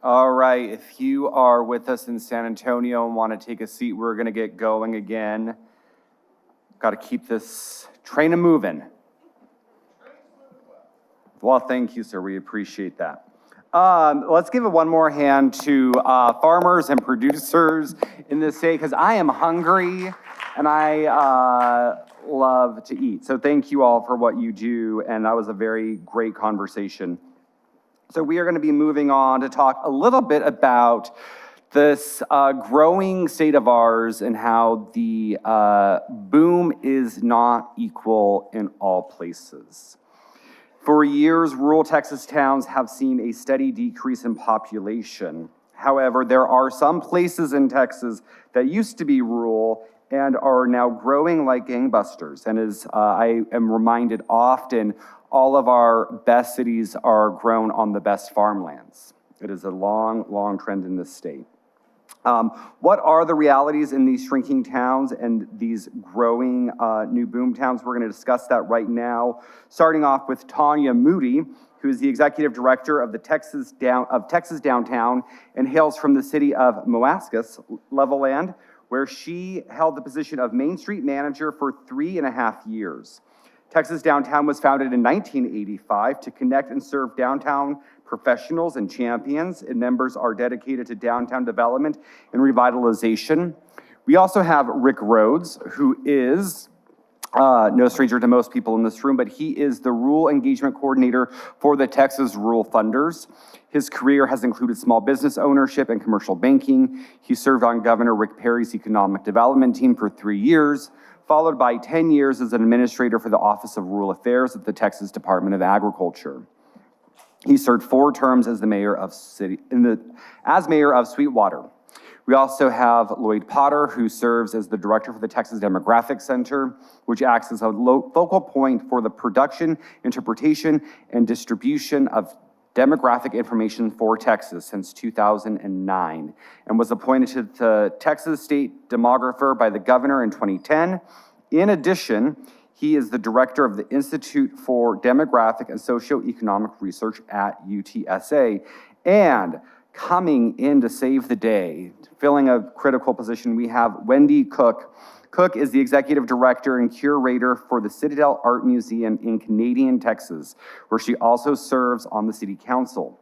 All right, if you are with us in San Antonio and want to take a seat, we're going to get going again. Got to keep this train moving. Well, thank you, sir. We appreciate that. Let's give it one more hand to farmers and producers in this state, because I am hungry and I love to eat. So thank you all for what you do, and that was a very great conversation. So we are going to be moving on to talk a little bit about this growing state of ours and how the boom is not equal in all places. For years, rural Texas towns have seen a steady decrease in population. However, there are some places in Texas that used to be rural and are now growing like gangbusters. And as I am reminded often, all of our best cities are grown on the best farmlands. It is a long, long trend in this state. What are the realities in these shrinking towns and these growing new boom towns? We're going to discuss that right now, starting off with Tanya Moody, who is the executive director of the Texas Downtown and hails from the city of Moascus, Levelland, where she held the position of Main Street manager for 3.5 years. Texas Downtown was founded in 1985 to connect and serve downtown professionals and champions, and members are dedicated to downtown development and revitalization. We also have Rick Rhodes, who is no stranger to most people in this room, but he is the Rural Engagement Coordinator for the Texas Rural Funders. His career has included small business ownership and commercial banking. He served on Governor Rick Perry's economic development team for 3 years, followed by 10 years as an administrator for the Office of Rural Affairs at the Texas Department of Agriculture. He served 4 terms as the mayor of Sweetwater. We also have Lloyd Potter, who serves as the director for the Texas Demographic Center, which acts as a focal point for the production, interpretation, and distribution of demographic information for Texas since 2009, and was appointed to the Texas State Demographer by the governor in 2010. In addition, he is the director of the Institute for Demographic and Socioeconomic Research at UTSA. And coming in to save the day, filling a critical position, we have Wendy Cook. Cook is the executive director and curator for the Citadel Art Museum in Canadian, Texas, where she also serves on the city council.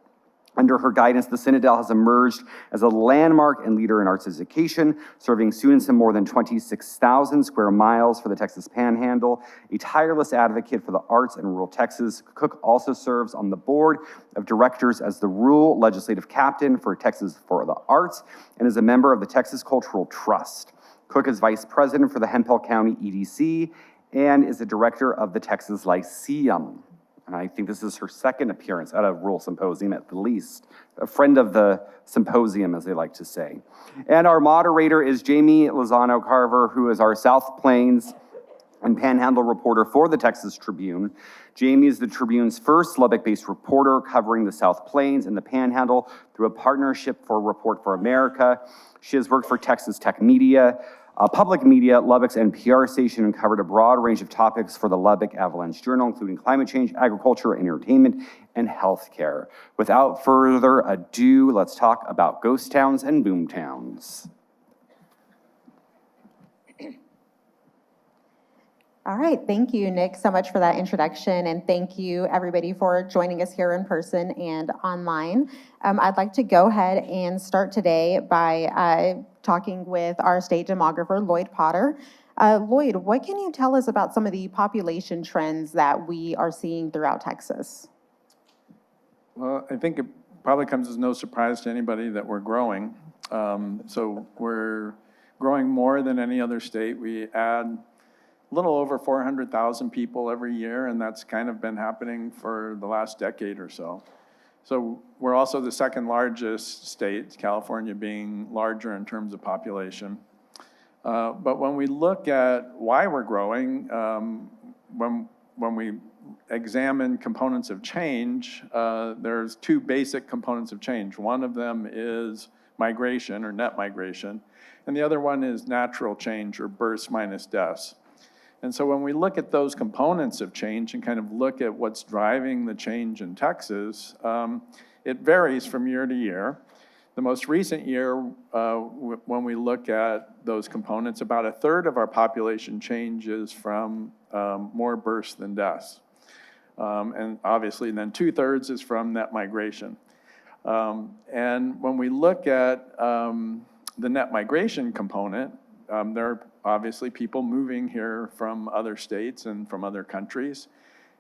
Under her guidance, the Citadel has emerged as a landmark and leader in arts education, serving students in more than 26,000 square miles for the Texas Panhandle. A tireless advocate for the arts in rural Texas, Cook also serves on the board of directors as the rural legislative captain for Texas for the Arts and is a member of the Texas Cultural Trust. Cook is vice president for the Hemphill County EDC and is the director of the Texas Lyceum. And I think this is her second appearance at a rural symposium at the least. A friend of the symposium, as they like to say. And our moderator is Jamie Lozano Carver, who is our South Plains and Panhandle reporter for the Texas Tribune. Jamie is the Tribune's first Lubbock-based reporter covering the South Plains and the Panhandle through a partnership for Report for America. She has worked for Texas Tech Media, Public Media, Lubbock's NPR station, and covered a broad range of topics for the Lubbock Avalanche Journal, including climate change, agriculture, entertainment, and healthcare. Without further ado, let's talk about ghost towns and boom towns. All right, thank you, Nick, so much for that introduction, and thank you, everybody, for joining us here in person and online. I'd like to go ahead and start today by talking with our state demographer, Lloyd Potter. Lloyd, what can you tell us about some of the population trends that we are seeing throughout Texas? Well, I think it probably comes as no surprise to anybody that we're growing. So we're growing more than any other state. We add a little over 400,000 people every year, and that's kind of been happening for the last decade or so. So we're also the second largest state, California being larger in terms of population. But when we look at why we're growing, when we examine components of change, there's 2 basic components of change. One of them is migration or net migration, and the other one is natural change or births minus deaths. And so when we look at those components of change and kind of look at what's driving the change in Texas, it varies from year to year. The most recent year, when we look at those components, about a third of our population changes from more births than deaths. And obviously then 2/3 is from net migration. And when we look at the net migration component, there are obviously people moving here from other states and from other countries.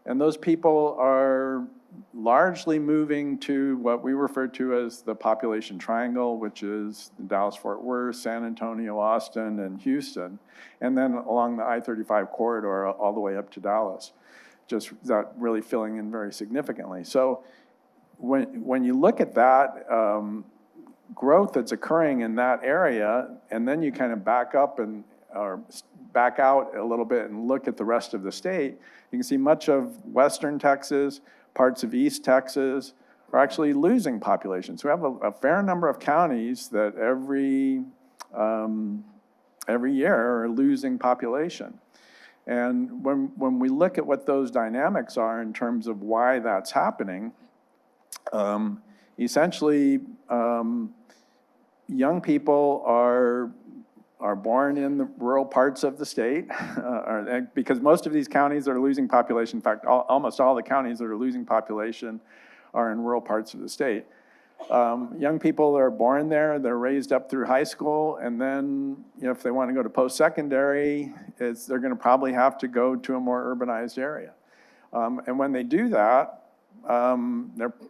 And those people are largely moving to what we refer to as the population triangle, which is Dallas-Fort Worth, San Antonio, Austin, and Houston, and then along the I-35 corridor all the way up to Dallas, just that really filling in very significantly. So when you look at that growth that's occurring in that area, and then you kind of back up or back out a little bit and look at the rest of the state, you can see much of western Texas, parts of East Texas are actually losing population. So we have a fair number of counties that every year are losing population. And when we look at what those dynamics are in terms of why that's happening, essentially, young people are born in the rural parts of the state, because most of these counties that are losing population, in fact, almost all the counties that are losing population are in rural parts of the state. Young people are born there, they're raised up through high school, and then if they want to go to post-secondary, they're going to probably have to go to a more urbanized area. And when they do that,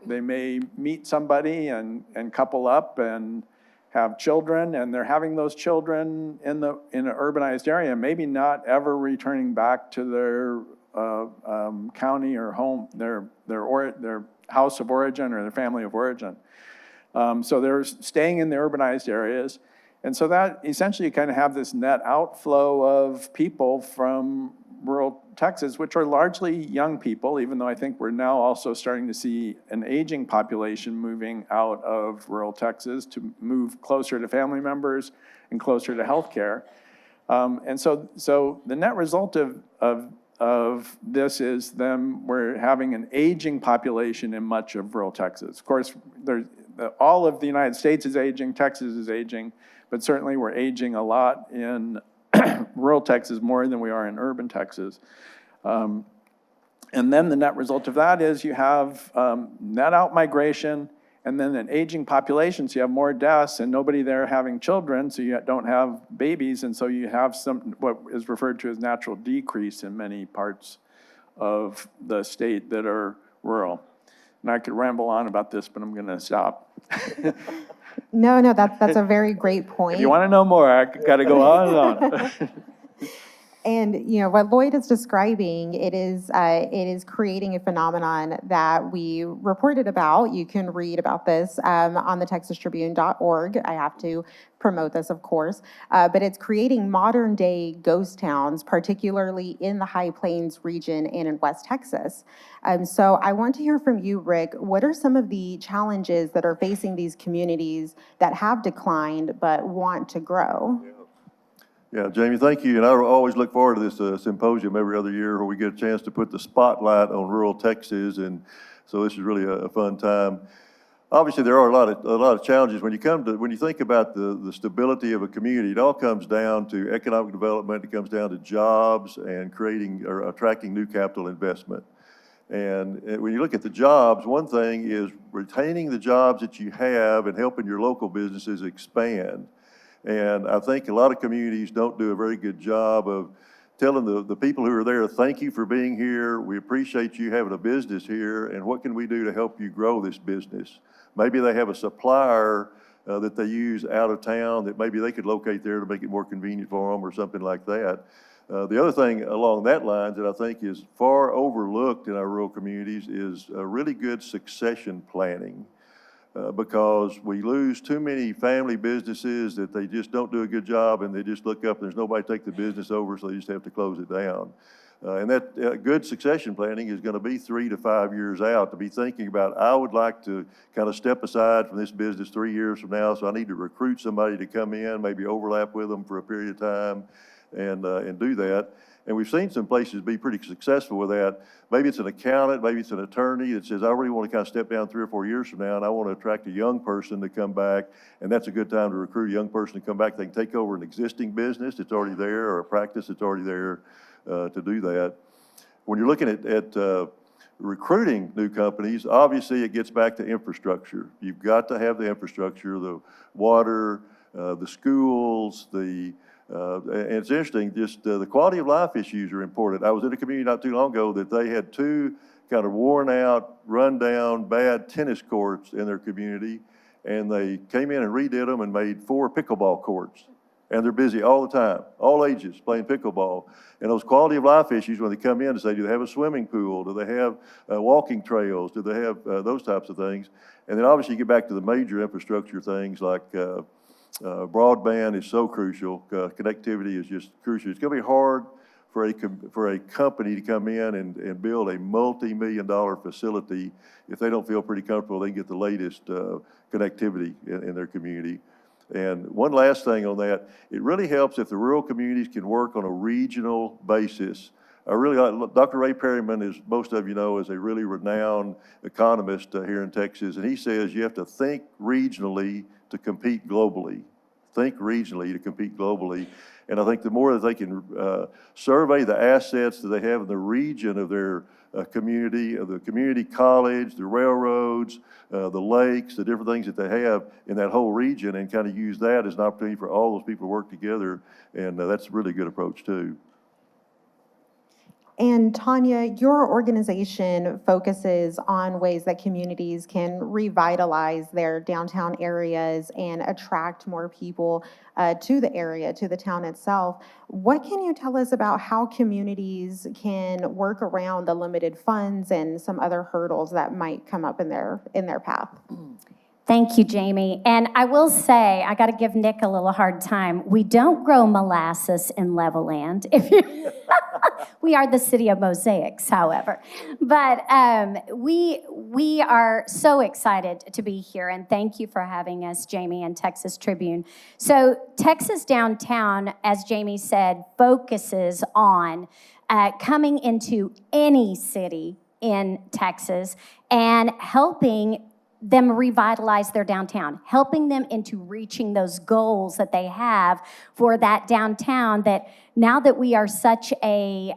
they may meet somebody and couple up and have children, and they're having those children in an urbanized area, maybe not ever returning back to their county or home, their house of origin or their family of origin. So they're staying in the urbanized areas. And so that essentially you kind of have this net outflow of people from rural Texas, which are largely young people, even though I think we're now also starting to see an aging population moving out of rural Texas to move closer to family members and closer to healthcare. And so the net result of this is we're having an aging population in much of rural Texas. Of course, all of the United States is aging, Texas is aging, but certainly we're aging a lot in rural Texas more than we are in urban Texas. And then the net result of that is you have net out migration and then an aging population, so you have more deaths and nobody there having children, so you don't have babies, and so you have what is referred to as natural decrease in many parts of the state that are rural. And I could ramble on about this, but I'm going to stop. No, that's a very great point. If you want to know more, I got to go on and on. And what Lloyd is describing, it is creating a phenomenon that we reported about. You can read about this on the TexasTribune.org. I have to promote this, of course, but it's creating modern day ghost towns, particularly in the High Plains region and in West Texas. So I want to hear from you, Rick. What are some of the challenges that are facing these communities that have declined but want to grow? Yeah, Jamie, thank you. And I always look forward to this symposium every other year where we get a chance to put the spotlight on rural Texas. And so this is really a fun time. Obviously, there are a lot of challenges when you think about the stability of a community. It all comes down to economic development. It comes down to jobs and creating or attracting new capital investment. And when you look at the jobs, one thing is retaining the jobs that you have and helping your local businesses expand. And I think a lot of communities don't do a very good job of telling the people who are there, thank you for being here. We appreciate you having a business here. And what can we do to help you grow this business? Maybe they have a supplier that they use out of town that maybe they could locate there to make it more convenient for them or something like that. The other thing along that lines that I think is far overlooked in our rural communities is really good succession planning. Because we lose too many family businesses that they just don't do a good job and they just look up and there's nobody to take the business over, so they just have to close it down. And that good succession planning is going to be 3 to 5 years out, to be thinking about, I would like to kind of step aside from this business 3 years from now, so I need to recruit somebody to come in, maybe overlap with them for a period of time and do that. And we've seen some places be pretty successful with that. Maybe it's an accountant, maybe it's an attorney that says, I really want to kind of step down 3 or 4 years from now, and I want to attract a young person to come back, and that's a good time to recruit a young person to come back. They can take over an existing business that's already there, or a practice that's already there to do that. When you're looking at recruiting new companies, obviously it gets back to infrastructure. You've got to have the infrastructure, the water, the schools, and it's interesting, just the quality of life issues are important. I was in a community not too long ago that they had 2 kind of worn out, run down, bad tennis courts in their community, and they came in and redid them and made 4 pickleball courts. And they're busy all the time, all ages, playing pickleball. And those quality of life issues, when they come in and say, do they have a swimming pool? Do they have walking trails? Do they have those types of things? And then obviously you get back to the major infrastructure things like broadband is so crucial. Connectivity is just crucial. It's going to be hard for a company to come in and build a multi-million-dollar facility if they don't feel pretty comfortable they can get the latest connectivity in their community. And one last thing on that, it really helps if the rural communities can work on a regional basis. I really like, Dr. Ray Perryman, as most of you know, is a really renowned economist here in Texas, and he says you have to think regionally to compete globally. Think regionally to compete globally. And I think the more that they can survey the assets that they have in the region of their community, of the community college, the railroads, the lakes, the different things that they have in that whole region, and kind of use that as an opportunity for all those people to work together. And that's a really good approach too. And Tanya, your organization focuses on ways that communities can revitalize their downtown areas and attract more people to the area, to the town itself. What can you tell us about how communities can work around the limited funds and some other hurdles that might come up in their path? Thank you, Jamie. And I will say, I got to give Nick a little hard time. We don't grow molasses in Levelland. We are the city of mosaics, however. But we are so excited to be here, and thank you for having us, Jamie, and Texas Tribune. So Texas Downtown, as Jamie said, focuses on coming into any city in Texas and helping them revitalize their downtown, helping them into reaching those goals that they have for that downtown, that now that we are such a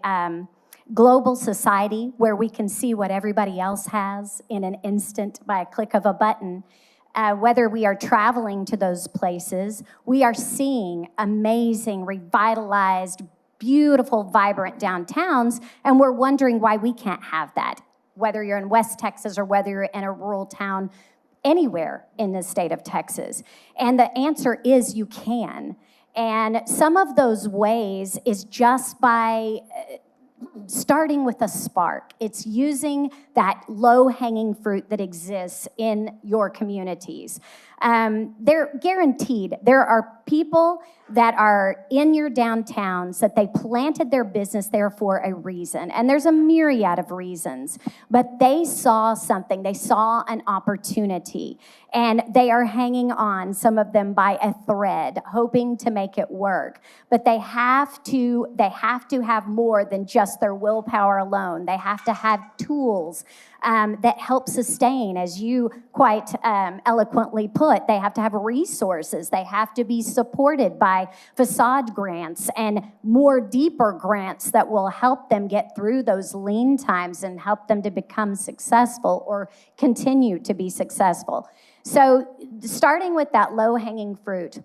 global society where we can see what everybody else has in an instant by a click of a button, whether we are traveling to those places, we are seeing amazing, revitalized, beautiful, vibrant downtowns, and we're wondering why we can't have that. Whether you're in West Texas or whether you're in a rural town anywhere in the state of Texas. And the answer is you can. And some of those ways is just by starting with a spark. It's using that low-hanging fruit that exists in your communities. They're guaranteed. There are people that are in your downtowns that they planted their business there for a reason. And there's a myriad of reasons. But they saw something. They saw an opportunity. And they are hanging on, some of them by a thread, hoping to make it work. But they have to have more than just their willpower alone. They have to have tools that help sustain, as you quite eloquently put. They have to have resources. They have to be supported by facade grants and more deeper grants that will help them get through those lean times and help them to become successful or continue to be successful. So starting with that low-hanging fruit,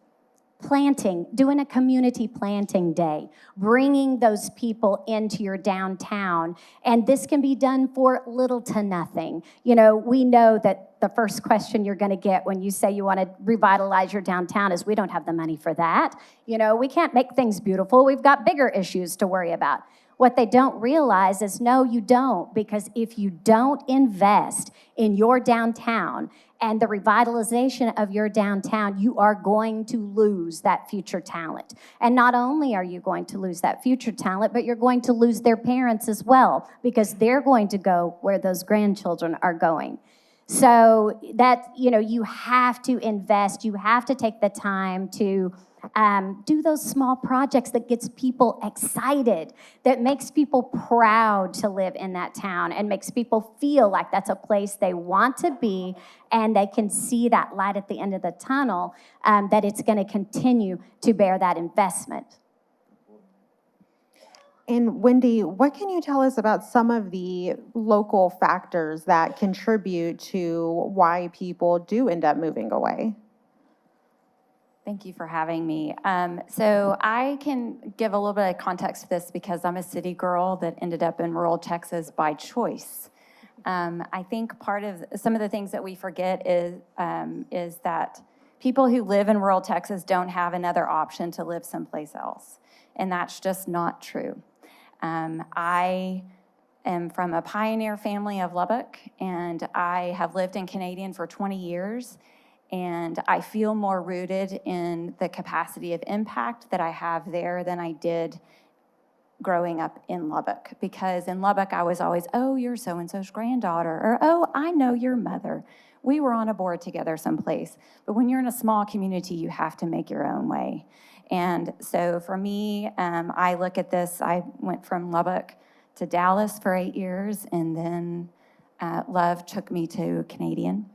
planting, doing a community planting day, bringing those people into your downtown. And this can be done for little to nothing. You know, we know that the first question you're going to get when you say you want to revitalize your downtown is, we don't have the money for that. You know, we can't make things beautiful. We've got bigger issues to worry about. What they don't realize is, no, you don't, because if you don't invest in your downtown and the revitalization of your downtown, you are going to lose that future talent. And not only are you going to lose that future talent, but you're going to lose their parents as well, because they're going to go where those grandchildren are going. So that, you know, you have to invest, you have to take the time to Do those small projects that gets people excited, that makes people proud to live in that town and makes people feel like that's a place they want to be and they can see that light at the end of the tunnel, that it's going to continue to bear that investment. And Wendy, what can you tell us about some of the local factors that contribute to why people do end up moving away? Thank you for having me. So I can give a little bit of context to this because I'm a city girl that ended up in rural Texas by choice. I think part of some of the things that we forget is that people who live in rural Texas don't have another option to live someplace else, and that's just not true. I am from a pioneer family of Lubbock, and I have lived in Canadian for 20 years, and I feel more rooted in the capacity of impact that I have there than I did growing up in Lubbock. Because in Lubbock, I was always, oh, you're so-and-so's granddaughter, or oh, I know your mother. We were on a board together someplace. But when you're in a small community, you have to make your own way. And so for me, I look at this, I went from Lubbock to Dallas for 8 years, and then love took me to Canadian.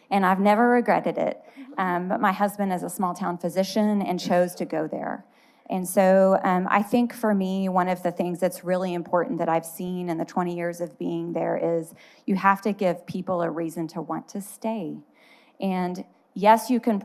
And I've never regretted it. But my husband is a small town physician and chose to go there. And so I think for me, one of the things that's really important that I've seen in the 20 years of being there is you have to give people a reason to want to stay. And yes, you can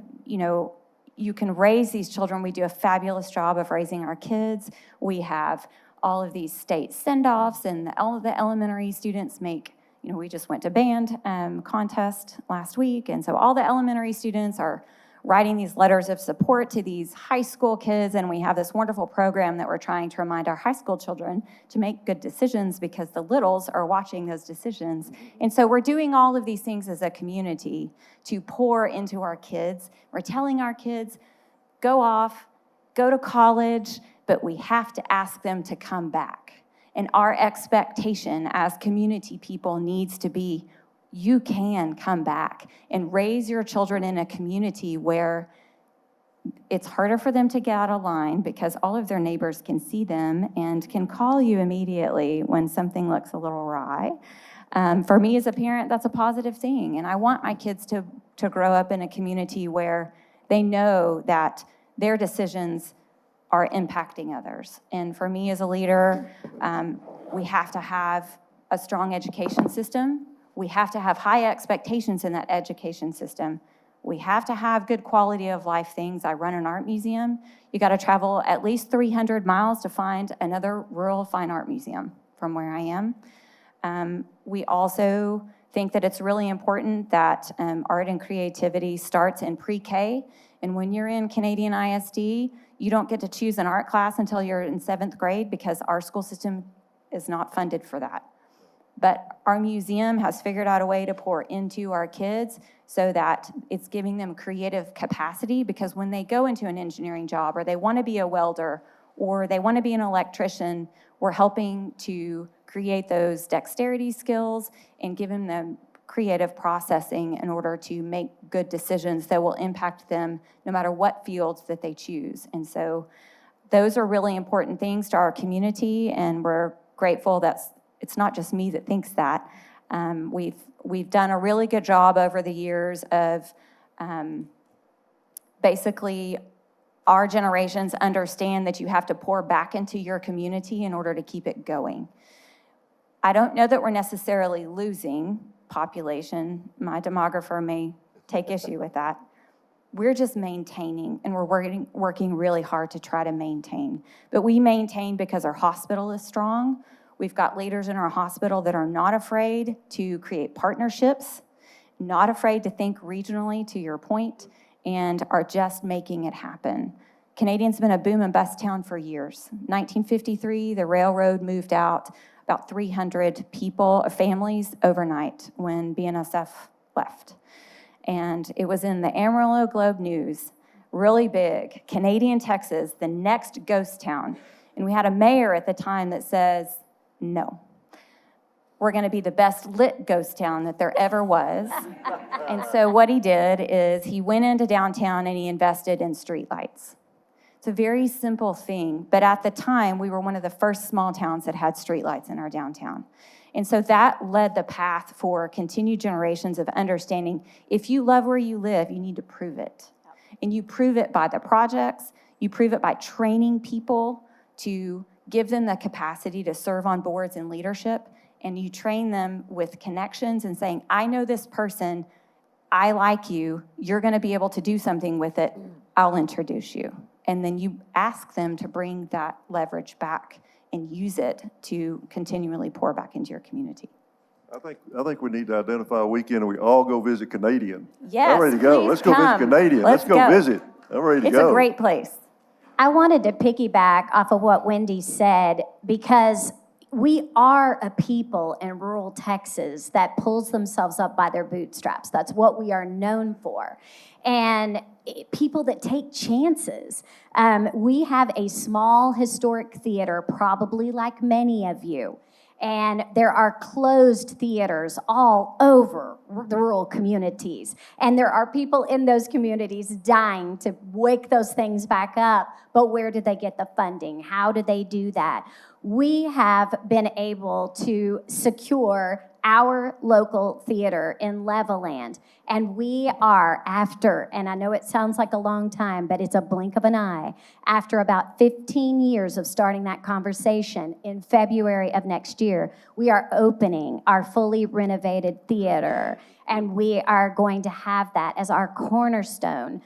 raise these children. We do a fabulous job of raising our kids. We have all of these state send-offs, and all of the elementary students make, we just went to band contest last week, and so all the elementary students are writing these letters of support to these high school kids, and we have this wonderful program that we're trying to remind our high school children to make good decisions because the littles are watching those decisions. And so we're doing all of these things as a community to pour into our kids. We're telling our kids, go off, go to college, but we have to ask them to come back. And our expectation as community people needs to be, you can come back and raise your children in a community where it's harder for them to get out of line because all of their neighbors can see them and can call you immediately when something looks a little awry. For me as a parent, that's a positive thing. And I want my kids to grow up in a community where they know that their decisions are impacting others. And for me as a leader, we have to have a strong education system. We have to have high expectations in that education system. We have to have good quality of life things. I run an art museum. You got to travel at least 300 miles to find another rural fine art museum from where I am. We also think that it's really important that art and creativity starts in pre-K. And when you're in Canadian ISD, you don't get to choose an art class until you're in 7th grade because our school system is not funded for that. But our museum has figured out a way to pour into our kids so that it's giving them creative capacity, because when they go into an engineering job or they want to be a welder or they want to be an electrician, we're helping to create those dexterity skills and giving them creative processing in order to make good decisions that will impact them no matter what fields that they choose. And so those are really important things to our community, and we're grateful that it's not just me that thinks that. We've done a really good job over the years of basically our generations understand that you have to pour back into your community in order to keep it going. I don't know that we're necessarily losing population. My demographer may take issue with that. We're just maintaining, and we're working really hard to try to maintain. But we maintain because our hospital is strong. We've got leaders in our hospital that are not afraid to create partnerships, not afraid to think regionally, to your point, and are just making it happen. Canadian's been a boom and bust town for years. 1953, the railroad moved out about 300 people, families, overnight when BNSF left. And it was in the Amarillo Globe News, really big, Canadian, Texas, the next ghost town. And we had a mayor at the time that says, no. we're going to be the best lit ghost town that there ever was. And so what he did is he went into downtown and he invested in streetlights. It's a very simple thing, but at the time, we were one of the first small towns that had streetlights in our downtown. And so that led the path for continued generations of understanding, if you love where you live, you need to prove it. And you prove it by the projects, you prove it by training people to give them the capacity to serve on boards and leadership, and you train them with connections and saying, I know this person, I like you, you're gonna be able to do something with it, I'll introduce you. And then you ask them to bring that leverage back and use it to continually pour back into your community. I think we need to identify a weekend and we all go visit Canadian. Yes, I'm ready to go. please Let's go visit come. Canadian. Let's Let's go go. visit. I'm ready to It's go. a great place. I wanted to piggyback off of what Wendy said because we are a people in rural Texas that pulls themselves up by their bootstraps. That's what we are known for. And people that take chances. We have a small historic theater, probably like many of you. And there are closed theaters all over the rural communities. And there are people in those communities dying to wake those things back up. But where did they get the funding? How did they do that? We have been able to secure our local theater in Levelland. And we are after, and I know it sounds like a long time, but it's a blink of an eye, after about 15 years of starting that conversation in February of next year, we are opening our fully renovated theater. And we are going to have that as our cornerstone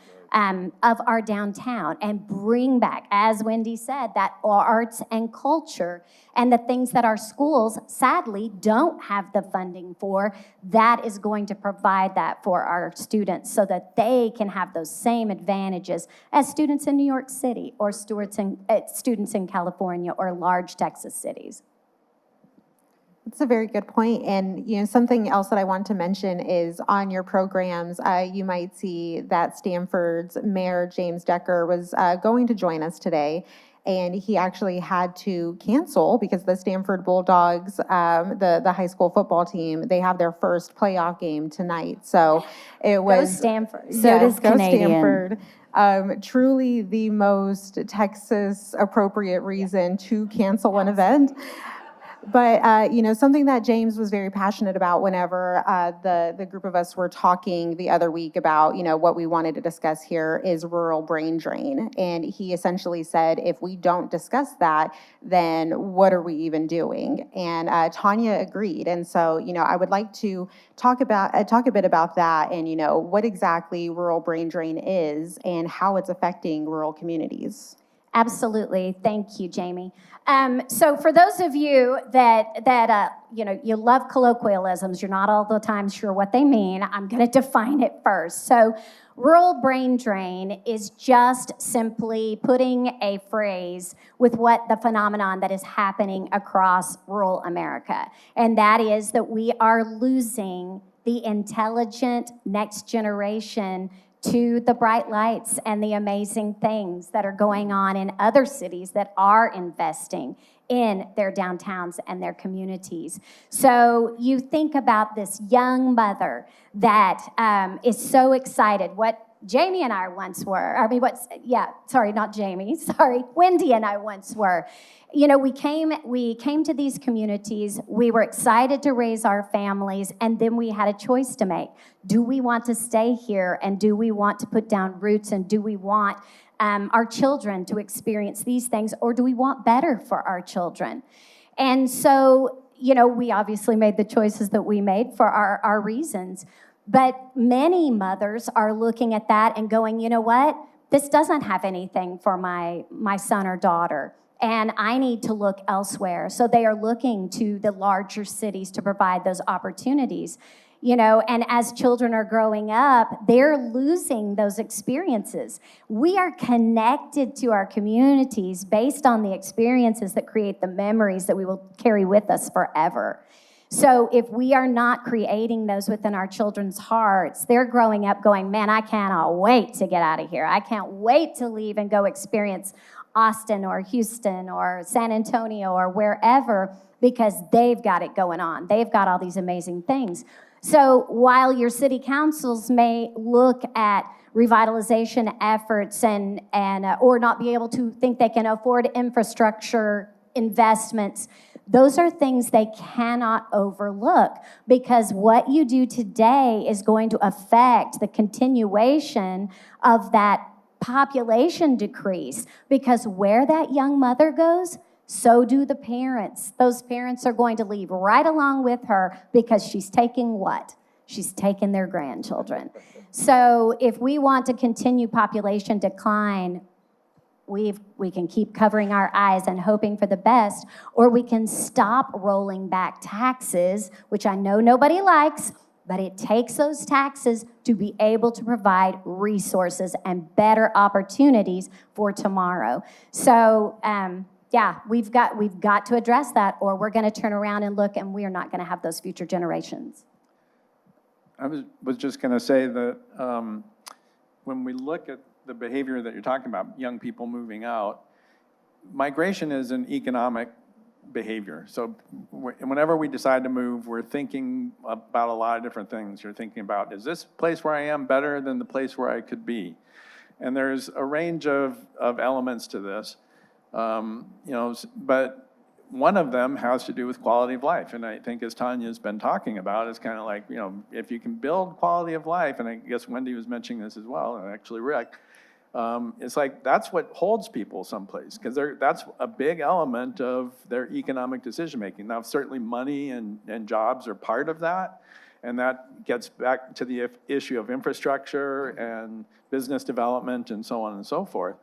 of our downtown and bring back, as Wendy said, that arts and culture and the things that our schools sadly don't have the funding for. That is going to provide that for our students so that they can have those same advantages as students in New York City or students in California or large Texas cities. That's a very good point. And, something else that I want to mention is on your programs, you might see that Stanford's Mayor James Decker was going to join us today. And he actually had to cancel because the Stanford Bulldogs, the high school football team, they have their first playoff game tonight. So it was. Go Stanford. So does go Canadian. Stanford. Truly the most Texas appropriate reason to cancel an event. But, something that James was very passionate about whenever the group of us were talking the other week about, what we wanted to discuss here is rural brain drain. And he essentially said, if we don't discuss that, then what are we even doing? And Tanya agreed. And so, I would like to talk a bit about that and, what exactly rural brain drain is and how it's affecting rural communities. Absolutely. Thank you, Jamie. So for those of you that you love colloquialisms, you're not all the time sure what they mean, I'm going to define it first. So rural brain drain is just simply putting a phrase with what the phenomenon that is happening across rural America. And that is that we are losing the intelligent next generation to the bright lights and the amazing things that are going on in other cities that are investing in their downtowns and their communities. So you think about this young mother that is so excited. What Jamie and I once were, Wendy and I once were. We came to these communities, we were excited to raise our families, and then we had a choice to make. Do we want to stay here, and do we want to put down roots, and do we want our children to experience these things, or do we want better for our children? And so, we obviously made the choices that we made for our reasons. But many mothers are looking at that and going, you know what? This doesn't have anything for my son or daughter, and I need to look elsewhere. So they are looking to the larger cities to provide those opportunities. And as children are growing up, they're losing those experiences. We are connected to our communities based on the experiences that create the memories that we will carry with us forever. So if we are not creating those within our children's hearts, they're growing up going, man, I cannot wait to get out of here. I can't wait to leave and go experience Austin or Houston or San Antonio or wherever because they've got it going on. They've got all these amazing things. So while your city councils may look at revitalization efforts and or not be able to think they can afford infrastructure investments, those are things they cannot overlook, because what you do today is going to affect the continuation of that population decrease, because where that young mother goes, so do the parents. Those parents are going to leave right along with her because she's taking what? She's taking their grandchildren. So if we want to continue population decline, we can keep covering our eyes and hoping for the best, or we can stop rolling back taxes, which I know nobody likes, but it takes those taxes to be able to provide resources and better opportunities for tomorrow. So, yeah, we've got to address that, or we're going to turn around and look, and we are not going to have those future generations. I was just going to say that when we look at the behavior that you're talking about, young people moving out, migration is an economic behavior. So whenever we decide to move, we're thinking about a lot of different things. You're thinking about, is this place where I am better than the place where I could be? And there's a range of elements to this, but one of them has to do with quality of life. And I think, as Tanya's been talking about, it's kind of like, if you can build quality of life, and I guess Wendy was mentioning this as well, and actually Rick, it's like that's what holds people someplace, because that's a big element of their economic decision-making. Now, certainly money and jobs are part of that, and that gets back to the issue of infrastructure and business development and so on and so forth.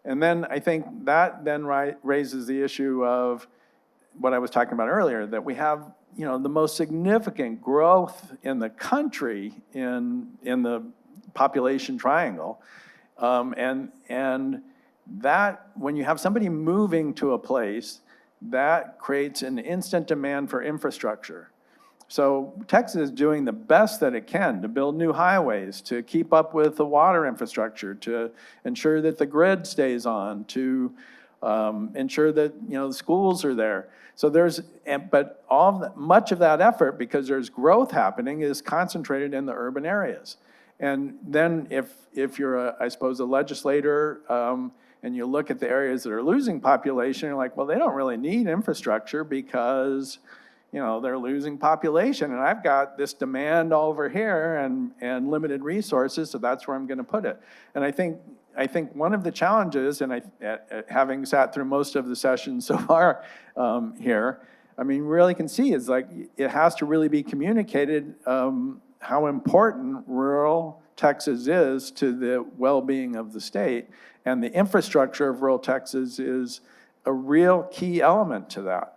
And then I think that then raises the issue of what I was talking about earlier, that we have the most significant growth in the country in the population triangle. And that, when you have somebody moving to a place, that creates an instant demand for infrastructure. So Texas is doing the best that it can to build new highways, to keep up with the water infrastructure, to ensure that the grid stays on, to ensure that the schools are there. So but much of that effort, because there's growth happening, is concentrated in the urban areas. And then if you're, I suppose, a legislator, and you look at the areas that are losing population, you're like, well, they don't really need infrastructure because, they're losing population. And I've got this demand over here and limited resources, so that's where I'm going to put it. And I think one of the challenges, and having sat through most of the sessions so far here, really can see is like it has to really be communicated how important rural Texas is to the well-being of the state, and the infrastructure of rural Texas is a real key element to that.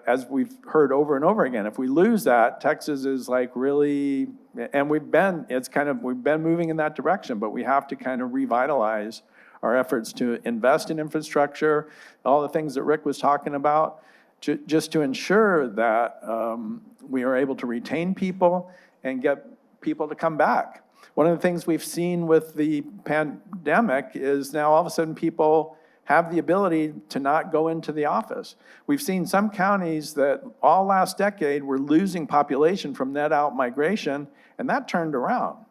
As we've heard over and over again, if we lose that, Texas is like really, and we've been moving in that direction, but we have to kind of revitalize our efforts to invest in infrastructure, all the things that Rick was talking about, just to ensure that we are able to retain people and get people to come back. One of the things we've seen with the pandemic is now all of a sudden people have the ability to not go into the office. We've seen some counties that all last decade were losing population from net out migration, and that turned around.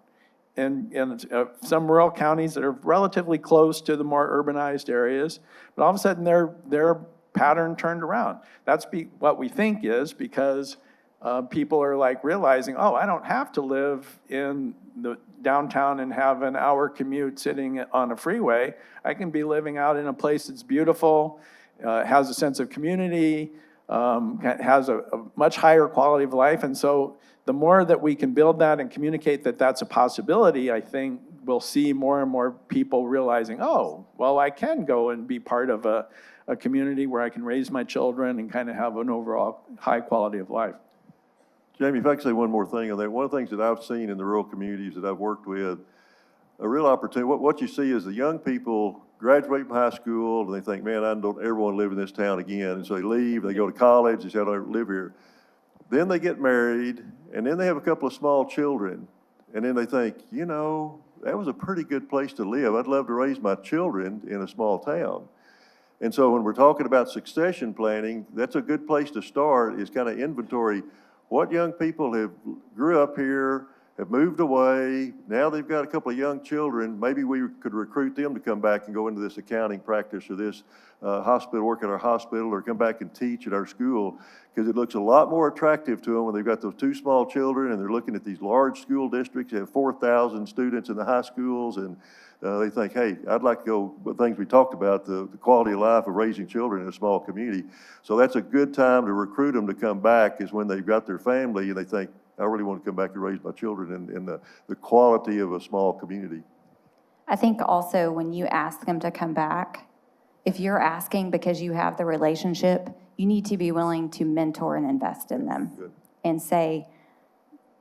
And some rural counties that are relatively close to the more urbanized areas, but all of a sudden their pattern turned around. That's what we think is because people are like realizing, oh, I don't have to live in the downtown and have an hour commute sitting on a freeway. I can be living out in a place that's beautiful, has a sense of community, has a much higher quality of life. And so the more that we can build that and communicate that that's a possibility, I think we'll see more and more people realizing, oh, well, I can go and be part of a community where I can raise my children and kind of have an overall high quality of life. Jamie, if I could say one more thing on that, one of the things that I've seen in the rural communities that I've worked with, a real opportunity, what you see is the young people graduate from high school and they think, man, I don't ever want to live in this town again. And so they leave, they go to college, they say, I don't live here. Then they get married, and then they have a couple of small children. And then they think, that was a pretty good place to live. I'd love to raise my children in a small town. And so when we're talking about succession planning, that's a good place to start, is kind of inventory. What young people have grew up here, have moved away, now they've got a couple of young children, maybe we could recruit them to come back and go into this accounting practice or this hospital, work at our hospital, or come back and teach at our school, because it looks a lot more attractive to them when they've got those two small children and they're looking at these large school districts. They have 4,000 students in the high schools, and they think, hey, I'd like to go with things we talked about, the quality of life of raising children in a small community. So that's a good time to recruit them to come back, is when they've got their family and they think, I really want to come back and raise my children in the quality of a small community. I think also when you ask them to come back, if you're asking because you have the relationship, you need to be willing to mentor and invest in them. Good. And say,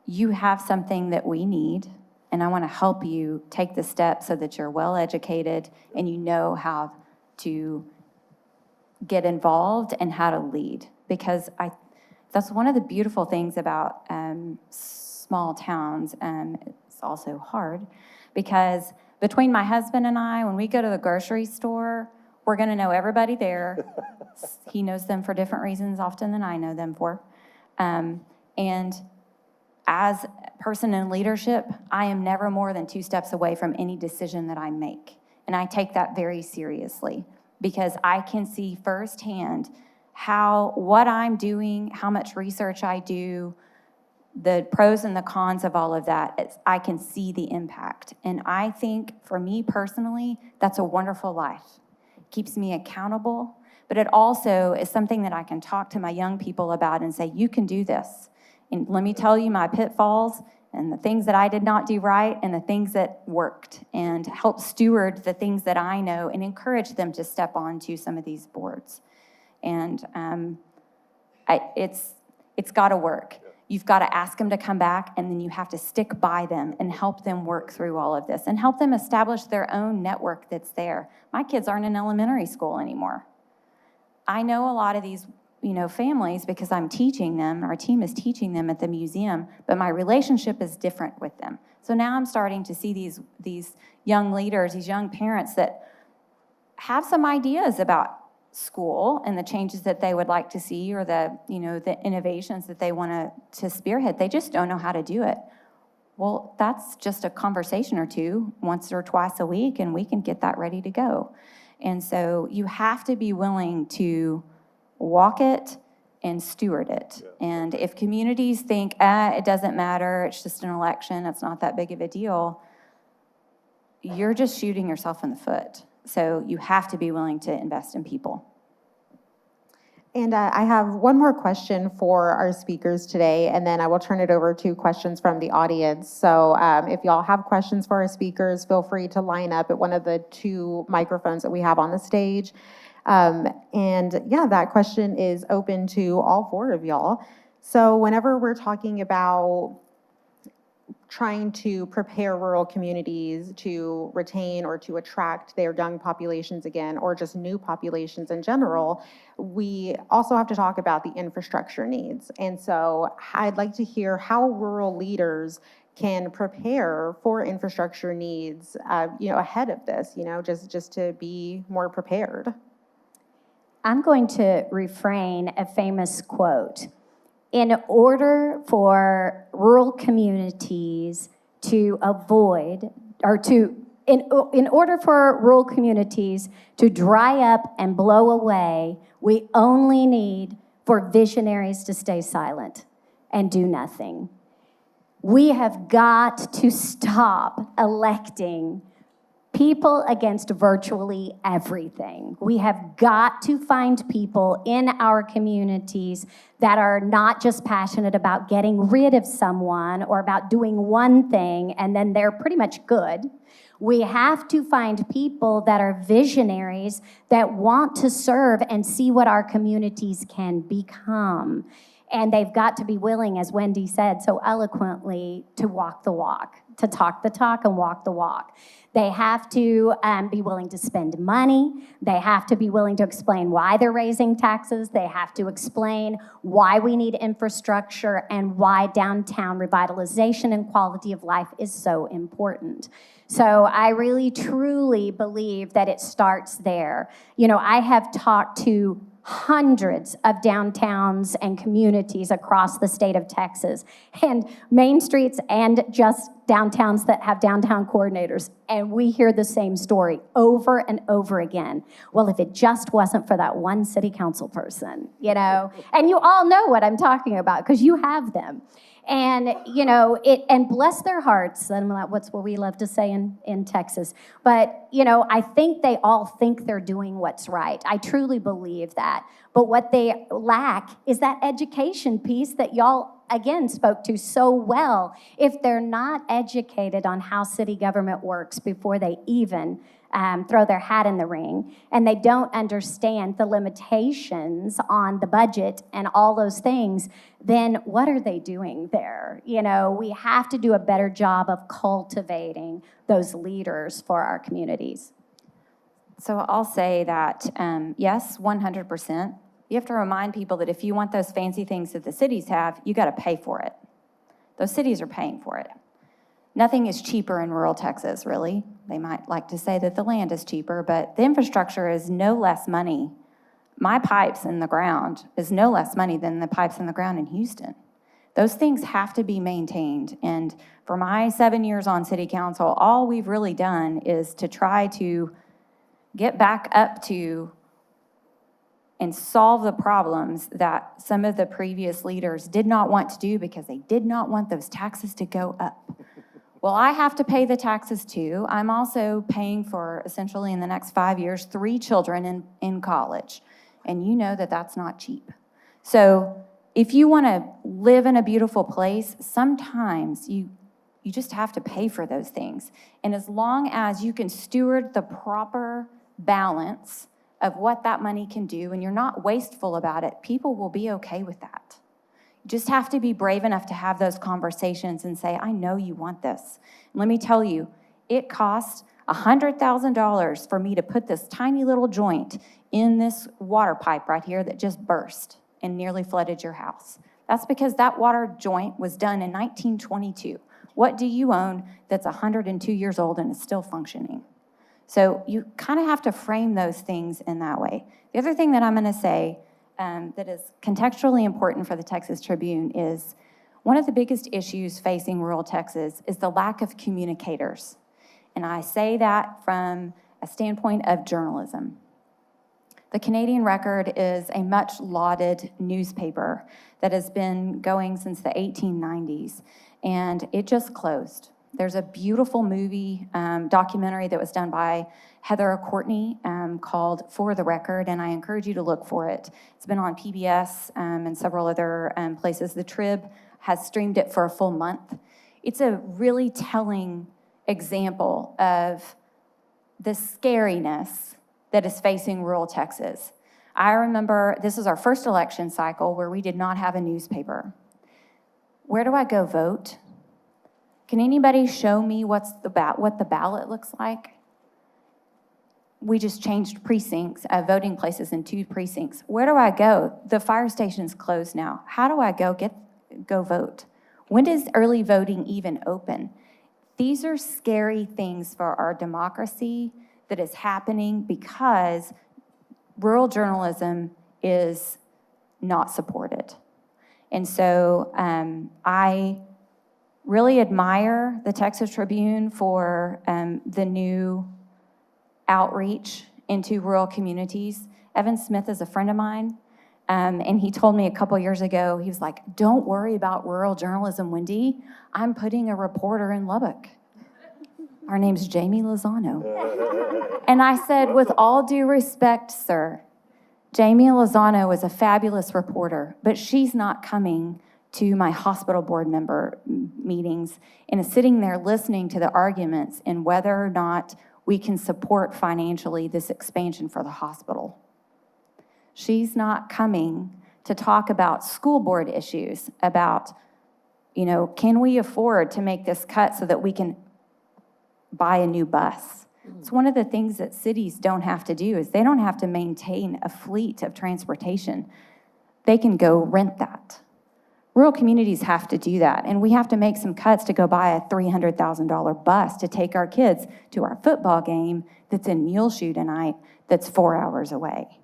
you have something that we need, and I want to help you take the steps so that you're well-educated and you know how to get involved and how to lead. Because that's one of the beautiful things about small towns. It's also hard because between my husband and I, when we go to the grocery store, we're going to know everybody there. He knows them for different reasons often than I know them for. And as a person in leadership, I am never more than 2 steps away from any decision that I make. And I take that very seriously because I can see firsthand what I'm doing, how much research I do, the pros and the cons of all of that. I can see the impact. And I think for me personally, that's a wonderful life. It keeps me accountable, but it also is something that I can talk to my young people about and say, you can do this. And let me tell you my pitfalls and the things that I did not do right and the things that worked, and help steward the things that I know and encourage them to step onto some of these boards. And it's got to work. You've got to ask them to come back, and then you have to stick by them and help them work through all of this and help them establish their own network that's there. My kids aren't in elementary school anymore. I know a lot of these, families because I'm teaching them, our team is teaching them at the museum, but my relationship is different with them. So now I'm starting to see these young leaders, these young parents that have some ideas about school and the changes that they would like to see, or the innovations that they want to spearhead. They just don't know how to do it. Well, that's just a conversation or two once or twice a week, and we can get that ready to go. And so you have to be willing to walk it and steward it. Yeah. And if communities think, it doesn't matter, it's just an election, it's not that big of a deal, you're just shooting yourself in the foot. So you have to be willing to invest in people. And I have one more question for our speakers today, and then I will turn it over to questions from the audience. So if y'all have questions for our speakers, feel free to line up at one of the 2 microphones that we have on the stage. That question is open to all 4 of y'all. So whenever we're talking about trying to prepare rural communities to retain or to attract their young populations again, or just new populations in general, we also have to talk about the infrastructure needs. And so I'd like to hear how rural leaders can prepare for infrastructure needs, ahead of this, just to be more prepared. I'm going to refrain a famous quote. In order for rural communities to avoid, or in order for rural communities to dry up and blow away, we only need for visionaries to stay silent and do nothing. We have got to stop electing people against virtually everything. We have got to find people in our communities that are not just passionate about getting rid of someone or about doing one thing and then they're pretty much good. We have to find people that are visionaries that want to serve and see what our communities can become. And they've got to be willing, as Wendy said so eloquently, to walk the walk, to talk the talk and walk the walk. They have to be willing to spend money. They have to be willing to explain why they're raising taxes. They have to explain why we need infrastructure and why downtown revitalization and quality of life is so important. So I really, truly believe that it starts there. You know, I have talked to hundreds of downtowns and communities across the state of Texas, and main streets and just downtowns that have downtown coordinators, and we hear the same story over and over again. Well, if it just wasn't for that one city council person, you know, and you all know what I'm talking about because you have them. And, you know, and bless their hearts, and what's what we love to say in Texas. But, you know, I think they all think they're doing what's right. I truly believe that. But what they lack is that education piece that y'all, again, spoke to so well. If they're not educated on how city government works before they even throw their hat in the ring, and they don't understand the limitations on the budget and all those things, then what are they doing there? You know, we have to do a better job of cultivating those leaders for our communities. So I'll say that, yes, 100%. You have to remind people that if you want those fancy things that the cities have, you got to pay for it. Those cities are paying for it. Nothing is cheaper in rural Texas, really. They might like to say that the land is cheaper, but the infrastructure is no less money. My pipes in the ground is no less money than the pipes in the ground in Houston. Those things have to be maintained. And for my 7 years on city council, all we've really done is to try to get back up to and solve the problems that some of the previous leaders did not want to do because they did not want those taxes to go up. Well, I have to pay the taxes too. I'm also paying for, essentially in the next 5 years, 3 children in college. And you know that that's not cheap. So if you want to live in a beautiful place, sometimes you just have to pay for those things. And as long as you can steward the proper balance of what that money can do and you're not wasteful about it, people will be okay with that. You just have to be brave enough to have those conversations and say, I know you want this. And let me tell you, it cost $100,000 for me to put this tiny little joint in this water pipe right here that just burst and nearly flooded your house. That's because that water joint was done in 1922. What do you own that's 102 years old and is still functioning? So you kind of have to frame those things in that way. The other thing that I'm going to say that is contextually important for the Texas Tribune is one of the biggest issues facing rural Texas is the lack of communicators. And I say that from a standpoint of journalism. The Canadian Record is a much lauded newspaper that has been going since the 1890s, and it just closed. There's a beautiful movie, documentary that was done by Heather Courtney called For the Record, and I encourage you to look for it. It's been on PBS and several other places. The Trib has streamed it for a full month. It's a really telling example of the scariness that is facing rural Texas. I remember this is our first election cycle where we did not have a newspaper. Where do I go vote? Can anybody show me what the ballot looks like? We just changed precincts, voting places in 2 precincts. Where do I go? The fire station's closed now. How do I go vote? When does early voting even open? These are scary things for our democracy that is happening because rural journalism is not supported. And so I really admire the Texas Tribune for the new outreach into rural communities. Evan Smith is a friend of mine, and he told me a couple years ago, he was like, don't worry about rural journalism, Wendy. I'm putting a reporter in Lubbock. Her name's Jamie Lozano. And I said, with all due respect, sir, Jamie Lozano is a fabulous reporter, but she's not coming to my hospital board member meetings and is sitting there listening to the arguments in whether or not we can support financially this expansion for the hospital. She's not coming to talk about school board issues, about, can we afford to make this cut so that we can buy a new bus? It's one of the things that cities don't have to do is they don't have to maintain a fleet of transportation. They can go rent that. Rural communities have to do that, and we have to make some cuts to go buy a $300,000 bus to take our kids to our football game that's in Muleshoe tonight that's 4 hours away.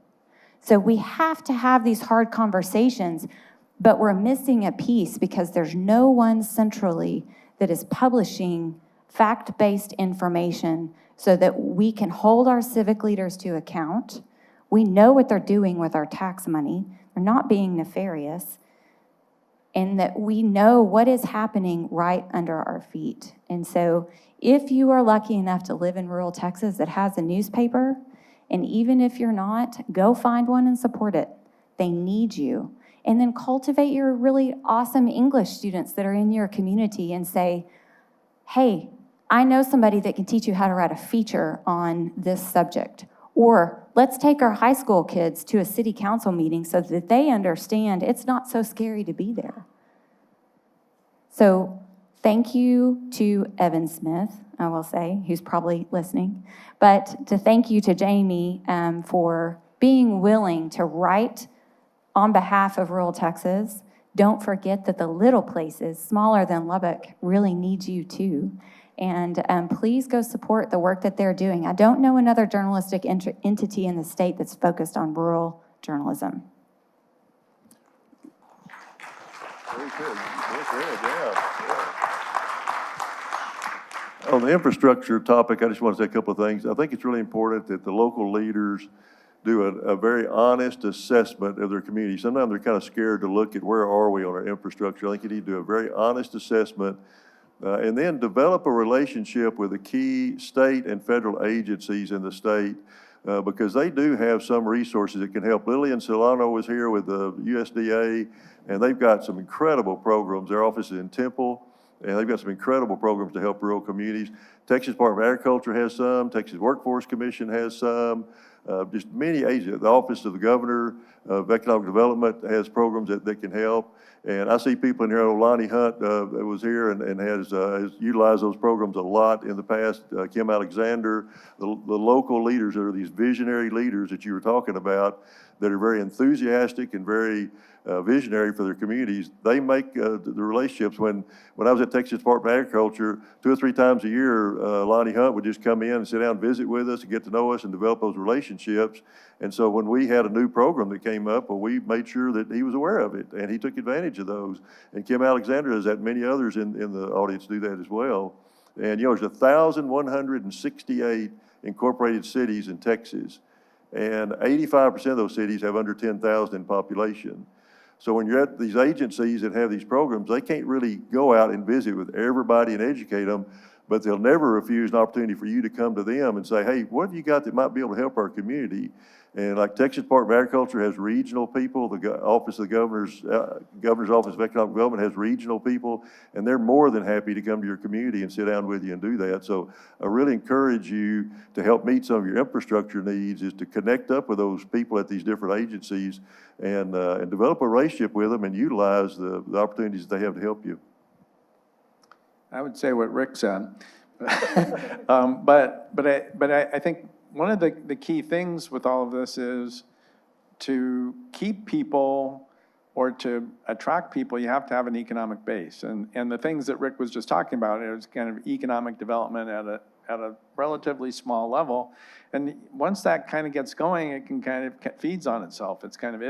So we have to have these hard conversations, but we're missing a piece because there's no one centrally that is publishing fact-based information so that we can hold our civic leaders to account. We know what they're doing with our tax money. They're not being nefarious. And that we know what is happening right under our feet. And so if you are lucky enough to live in rural Texas that has a newspaper, and even if you're not, go find one and support it. They need you. And then cultivate your really awesome English students that are in your community and say, hey, I know somebody that can teach you how to write a feature on this subject. Or let's take our high school kids to a city council meeting so that they understand it's not so scary to be there. So thank you to Evan Smith, I will say, who's probably listening, but to thank you to Jamie for being willing to write on behalf of rural Texas. Don't forget that the little places, smaller than Lubbock, really need you too. And please go support the work that they're doing. I don't know another journalistic entity in the state that's focused on rural journalism. Very good, yeah. On the infrastructure topic, I just want to say a couple of things. I think it's really important that the local leaders do a very honest assessment of their community. Sometimes they're kind of scared to look at where are we on our infrastructure. I think you need to do a very honest assessment and then develop a relationship with the key state and federal agencies in the state because they do have some resources that can help. Lillian Solano was here with the USDA, and they've got some incredible programs. Their office is in Temple, and they've got some incredible programs to help rural communities. Texas Department of Agriculture has some. Texas Workforce Commission has some. Just many agencies. The Office of the Governor of Economic Development has programs that can help. And I see people in here, Lonnie Hunt that was here and has utilized those programs a lot in the past. Kim Alexander, the local leaders that are these visionary leaders that you were talking about that are very enthusiastic and very visionary for their communities. They make the relationships. When I was at Texas Department of Agriculture, 2 or 3 times a year, Lonnie Hunt would just come in and sit down and visit with us and get to know us and develop those relationships. And so when we had a new program that came up, well, we made sure that he was aware of it, and he took advantage of those. And Kim Alexander does that, and many others in the audience do that as well. And, there's 1,168 incorporated cities in Texas, and 85% of those cities have under 10,000 in population. So when you're at these agencies that have these programs, they can't really go out and visit with everybody and educate them, but they'll never refuse an opportunity for you to come to them and say, hey, what have you got that might be able to help our community? And like Texas Department of Agriculture has regional people, the Office of the Governor's Office of Economic Development has regional people, and they're more than happy to come to your community and sit down with you and do that. So I really encourage you to help meet some of your infrastructure needs is to connect up with those people at these different agencies and develop a relationship with them and utilize the opportunities that they have to help you. I would say what Rick said. But I think one of the key things with all of this is to keep people or to attract people, you have to have an economic base. And the things that Rick was just talking about is kind of economic development at a relatively small level. And once that kind of gets going, it can kind of feeds on itself. It's kind of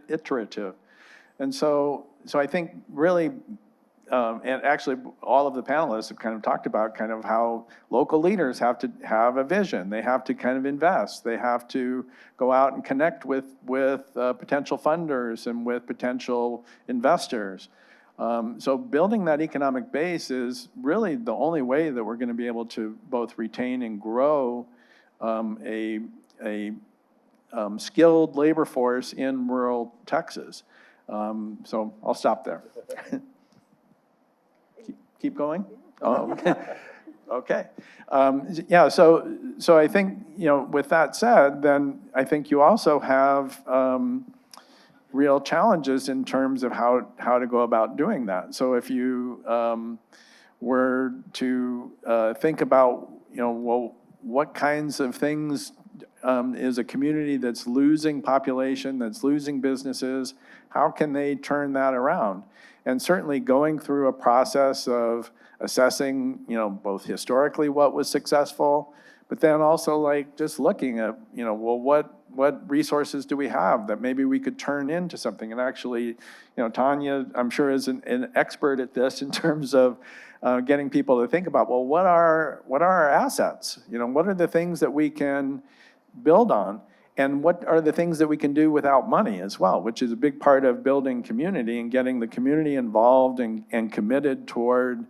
iterative. And so I think really, and actually, all of the panelists have kind of talked about kind of how local leaders have to have a vision. They have to kind of invest. They have to go out and connect with potential funders and with potential investors. So building that economic base is really the only way that we're going to be able to both retain and grow a skilled labor force in rural Texas. So I'll stop there. Keep going? Oh, okay. Okay. Yeah, so I think, with that said, then I think you also have, real challenges in terms of how to go about doing that. So if you were to think about, well, what kinds of things is a community that's losing population, that's losing businesses, how can they turn that around? And certainly going through a process of assessing, both historically what was successful, but then also like just looking at, well, what resources do we have that maybe we could turn into something? And actually, Tanya, I'm sure is an expert at this in terms of getting people to think about, well, what are our assets? What are the things that we can build on? And what are the things that we can do without money as well, which is a big part of building community and getting the community involved and committed toward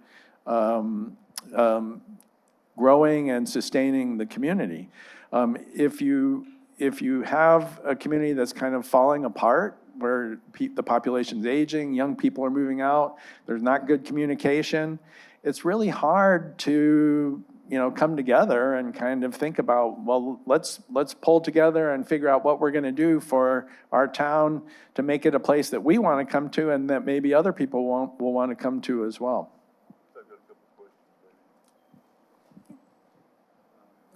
growing and sustaining the community. If you have a community that's kind of falling apart, where the population's aging, young people are moving out, there's not good communication, it's really hard to come together and kind of think about, well, let's pull together and figure out what we're going to do for our town to make it a place that we want to come to and that maybe other people will want to come to as well.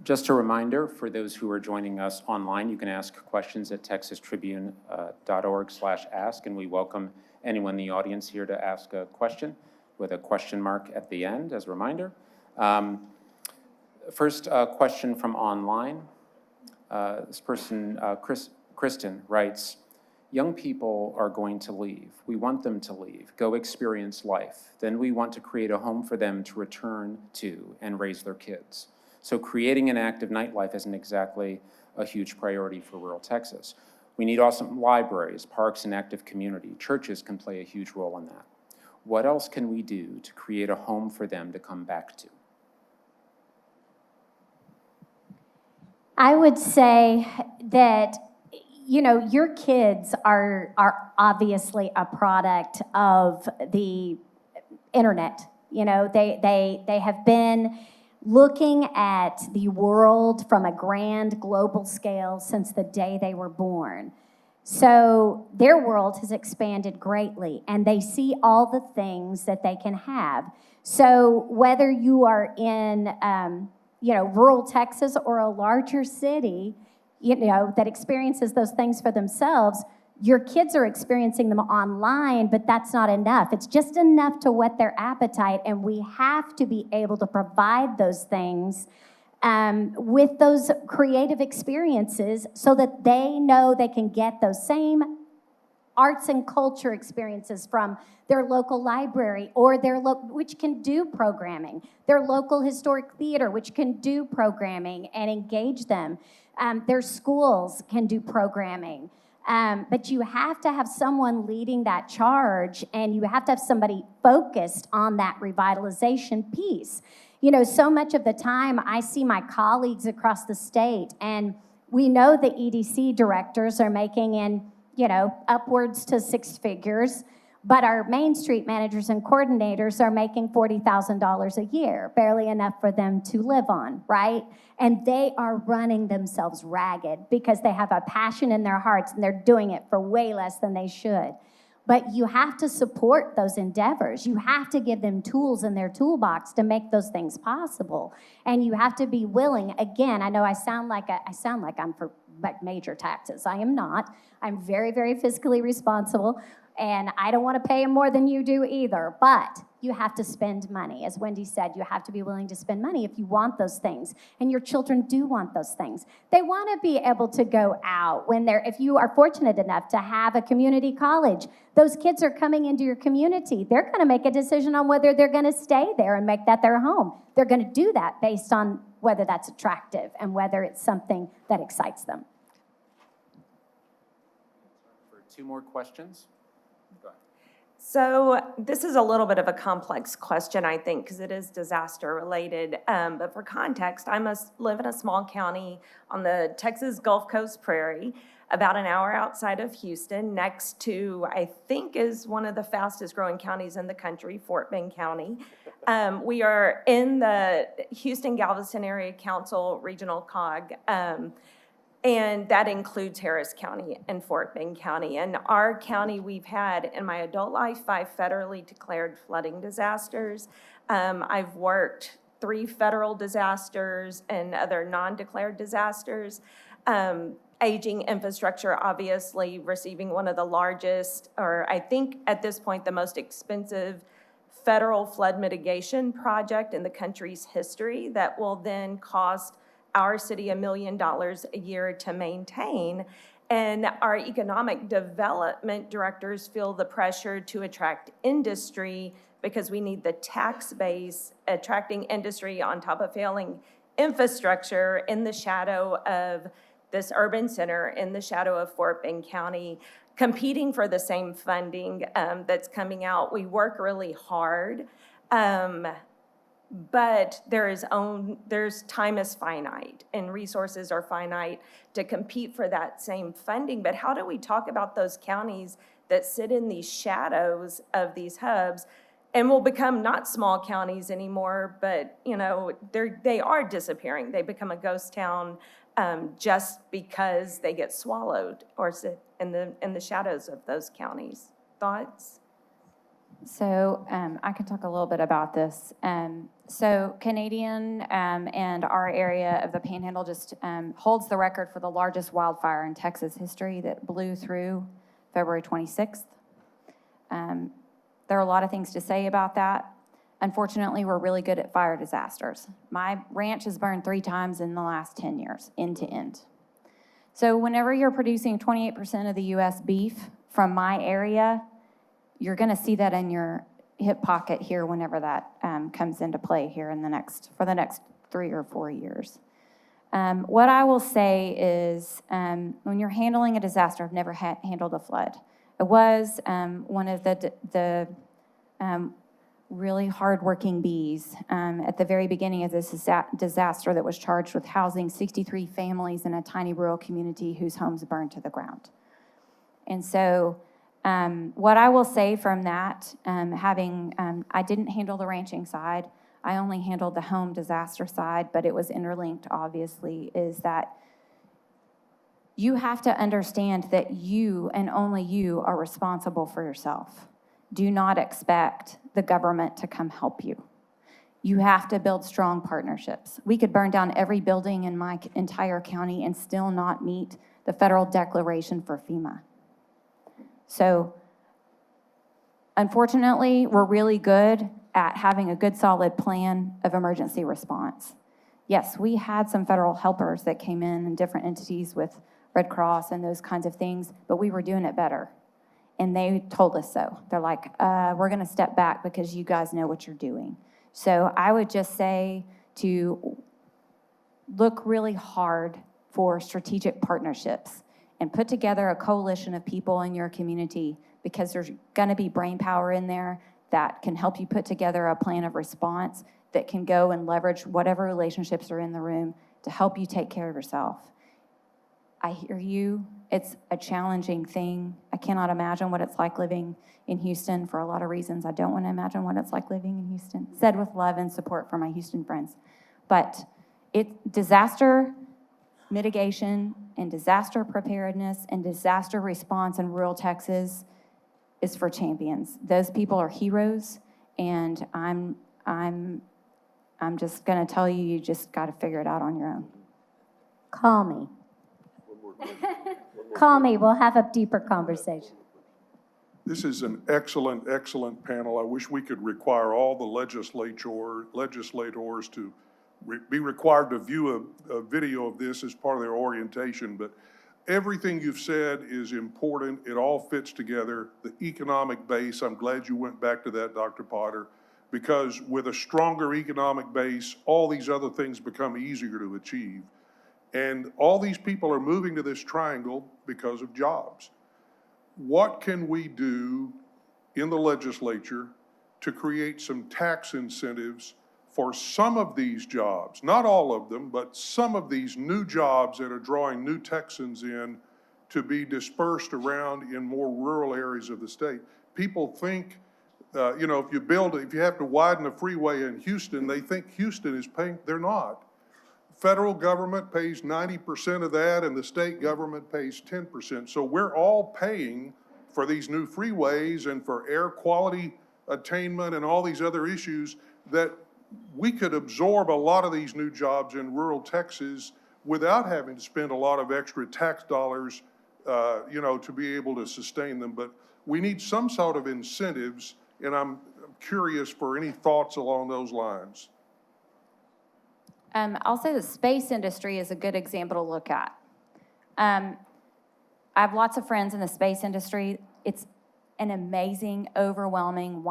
Just a reminder for those who are joining us online, you can ask questions at texastribune.org/ask, and we welcome anyone in the audience here to ask a question with a question mark at the end as a reminder. First question from online. This person, Kristen, writes, young people are going to leave. We want them to leave, go experience life. Then we want to create a home for them to return to and raise their kids. So creating an active nightlife isn't exactly a huge priority for rural Texas. We need awesome libraries, parks, and active community. Churches can play a huge role in that. What else can we do to create a home for them to come back to? I would say that, your kids are obviously a product of the internet. They have been looking at the world from a grand global scale since the day they were born. So their world has expanded greatly, and they see all the things that they can have. So whether you are in, rural Texas or a larger city, that experiences those things for themselves, your kids are experiencing them online, but that's not enough. It's just enough to whet their appetite, and we have to be able to provide those things with those creative experiences so that they know they can get those same arts and culture experiences from their local library or which can do programming, their local historic theater, which can do programming and engage them. Their schools can do programming. But you have to have someone leading that charge, and you have to have somebody focused on that revitalization piece. So much of the time I see my colleagues across the state, and we know the EDC directors are making in, upwards to six figures, but our Main Street managers and coordinators are making $40,000 a year, barely enough for them to live on, right? And they are running themselves ragged because they have a passion in their hearts and they're doing it for way less than they should. But you have to support those endeavors. You have to give them tools in their toolbox to make those things possible. And you have to be willing. Again, I know I sound like I'm for major taxes. I am not. I'm very, very fiscally responsible, and I don't want to pay more than you do either. But you have to spend money. As Wendy said, you have to be willing to spend money if you want those things. And your children do want those things. They want to be able to go out if you are fortunate enough to have a community college. Those kids are coming into your community. They're going to make a decision on whether they're going to stay there and make that their home. They're going to do that based on whether that's attractive and whether it's something that excites them. For two more questions. Go ahead. So this is a little bit of a complex question, I think, because it is disaster related. But for context, I live in a small county on the Texas Gulf Coast Prairie, about an hour outside of Houston, next to, I think, is one of the fastest growing counties in the country, Fort Bend County. We are in the Houston-Galveston Area Council Regional COG. And that includes Harris County and Fort Bend County. In our county, we've had, in my adult life, 5 federally declared flooding disasters. I've worked 3 federal disasters and other non-declared disasters. Aging infrastructure, obviously, receiving one of the largest, or I think at this point, the most expensive federal flood mitigation project in the country's history that will then cost our city $1 million a year to maintain. And our economic development directors feel the pressure to attract industry because we need the tax base, attracting industry on top of failing infrastructure in the shadow of this urban center, in the shadow of Fort Bend County, competing for the same funding that's coming out. We work really hard, but there's time is finite and resources are finite to compete for that same funding. But how do we talk about those counties that sit in these shadows of these hubs and will become not small counties anymore, but they are disappearing. They become a ghost town just because they get swallowed or sit in the shadows of those counties. Thoughts? So I can talk a little bit about this. So Canadian and our area of the Panhandle just holds the record for the largest wildfire in Texas history that blew through February 26th. There are a lot of things to say about that. Unfortunately, we're really good at fire disasters. My ranch has burned 3 times in the last 10 years, end to end. So whenever you're producing 28% of the U.S. beef from my area, you're going to see that in your hip pocket here whenever that comes into play here for the next 3 or 4 years. What I will say is when you're handling a disaster, I've never handled a flood. It was one of the really hardworking bees at the very beginning of this disaster that was charged with housing 63 families in a tiny rural community whose homes burned to the ground. And so what I will say from that, I didn't handle the ranching side, I only handled the home disaster side, but it was interlinked, obviously, is that you have to understand that you and only you are responsible for yourself. Do not expect the government to come help you. You have to build strong partnerships. We could burn down every building in my entire county and still not meet the federal declaration for FEMA. So, unfortunately, we're really good at having a good, solid plan of emergency response. Yes, we had some federal helpers that came in and different entities with Red Cross and those kinds of things, but we were doing it better. And they told us so. They're like, we're going to step back because you guys know what you're doing. So I would just say to look really hard for strategic partnerships and put together a coalition of people in your community, because there's going to be brain power in there that can help you put together a plan of response that can go and leverage whatever relationships are in the room to help you take care of yourself. I hear you. It's a challenging thing. I cannot imagine what it's like living in Houston for a lot of reasons. I don't want to imagine what it's like living in Houston. Said with love and support for my Houston friends. But disaster mitigation and disaster preparedness and disaster response in rural Texas is for champions. Those people are heroes, and I'm just going to tell you, you just got to figure it out on your own. Call me. Call me, we'll have a deeper conversation. This is an excellent, excellent panel. I wish we could require all the legislators to be required to view a video of this as part of their orientation, but everything you've said is important. It all fits together. The economic base, I'm glad you went back to that, Dr. Potter, because with a stronger economic base, all these other things become easier to achieve. And all these people are moving to this triangle because of jobs. What can we do in the legislature to create some tax incentives for some of these jobs, not all of them, but some of these new jobs that are drawing new Texans in to be dispersed around in more rural areas of the state? People think, if you have to widen a freeway in Houston, they think Houston is paying, they're not. federal government pays 90% of that and the state government pays 10%. So we're all paying for these new freeways and for air quality attainment and all these other issues that we could absorb a lot of these new jobs in rural Texas without having to spend a lot of extra tax dollars, to be able to sustain them. But we need some sort of incentives, and I'm curious for any thoughts along those lines. I'll say the space industry is a good example to look at. I have lots of friends in the space industry. It's an amazing, overwhelming,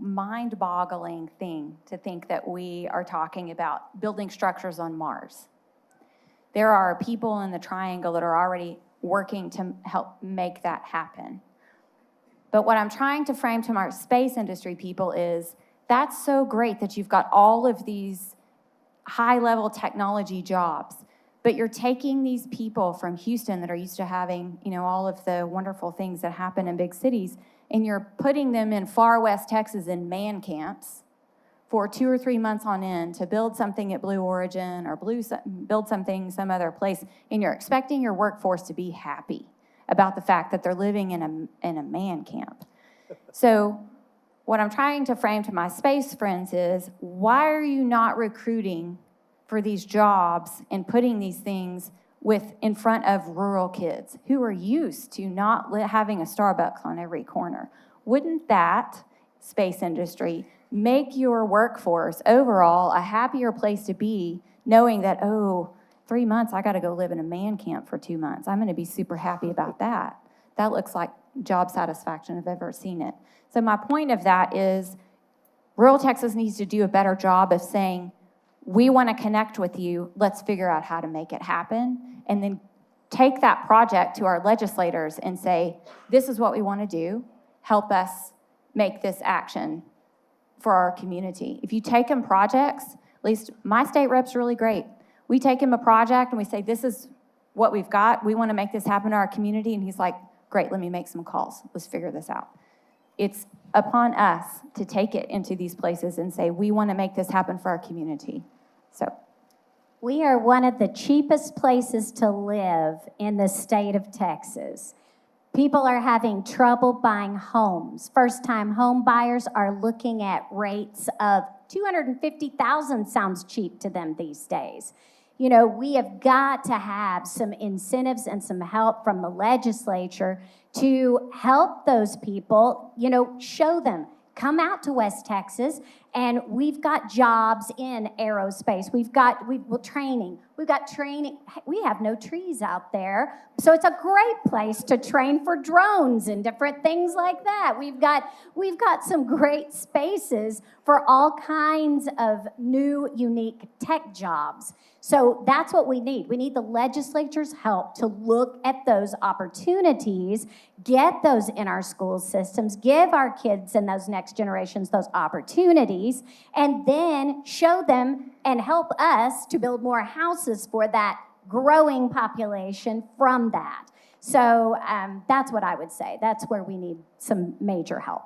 mind-boggling thing to think that we are talking about building structures on Mars. There are people in the triangle that are already working to help make that happen. But what I'm trying to frame to our space industry people is, that's so great that you've got all of these high-level technology jobs, but you're taking these people from Houston that are used to having, all of the wonderful things that happen in big cities, and you're putting them in far west Texas in man camps for 2 or 3 months on end to build something at Blue Origin or build something some other place, and you're expecting your workforce to be happy about the fact that they're living in a man camp. So what I'm trying to frame to my space friends is, why are you not recruiting for these jobs and putting these things in front of rural kids who are used to not having a Starbucks on every corner? Wouldn't that, space industry, make your workforce overall a happier place to be, knowing that, 3 months, I got to go live in a man camp for 2 months. I'm going to be super happy about that. That looks like job satisfaction if I've ever seen it. So my point of that is, rural Texas needs to do a better job of saying, we want to connect with you, let's figure out how to make it happen, and then take that project to our legislators and say, this is what we want to do, help us make this action for our community. If you take them projects, at least my state rep's really great. We take him a project and we say, this is what we've got, we want to make this happen to our community, and he's like, great, let me make some calls, let's figure this out. It's upon us to take it into these places and say, we want to make this happen for our community. So We are one of the cheapest places to live in the state of Texas. People are having trouble buying homes. First-time home buyers are looking at rates of $250,000 sounds cheap to them these days. You know, we have got to have some incentives and some help from the legislature to help those people, you know, show them, come out to West Texas, and we've got jobs in aerospace. We've got training. We have no trees out there, so it's a great place to train for drones and different things like that. We've got some great spaces for all kinds of new, unique tech jobs. So that's what we need. We need the legislature's help to look at those opportunities, get those in our school systems, give our kids and those next generations those opportunities, and then show them and help us to build more houses for that growing population from that. So that's what I would say. That's where we need some major help.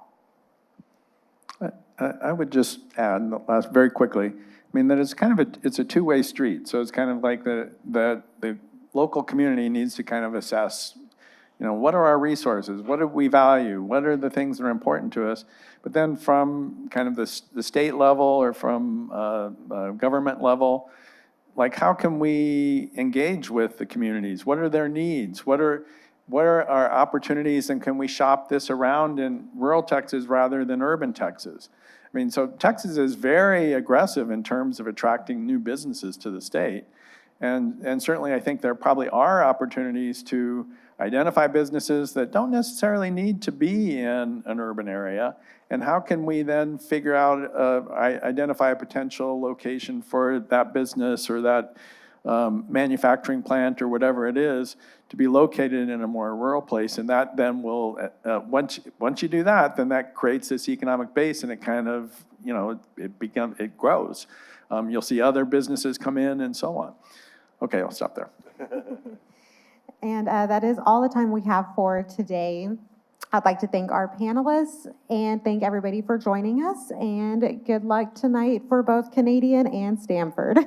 I would just add, very quickly, I mean, that it's kind of it's a two-way street. So it's kind of like the local community needs to kind of assess, you know, what are our resources? What do we value? What are the things that are important to us? But then from kind of the state level or from government level, like how can we engage with the communities? What are their needs? What are our opportunities, and can we shop this around in rural Texas rather than urban Texas? I mean, so Texas is very aggressive in terms of attracting new businesses to the state. And certainly I think there probably are opportunities to identify businesses that don't necessarily need to be in an urban area. And how can we then figure out, identify a potential location for that business or that manufacturing plant or whatever it is to be located in a more rural place. And that then will, once you do that, then that creates this economic base, and it kind of, you know, it grows. You'll see other businesses come in and so on. Okay, I'll stop there. And that is all the time we have for today. I'd like to thank our panelists and thank everybody for joining us, and good luck tonight for both Canadian and Stanford.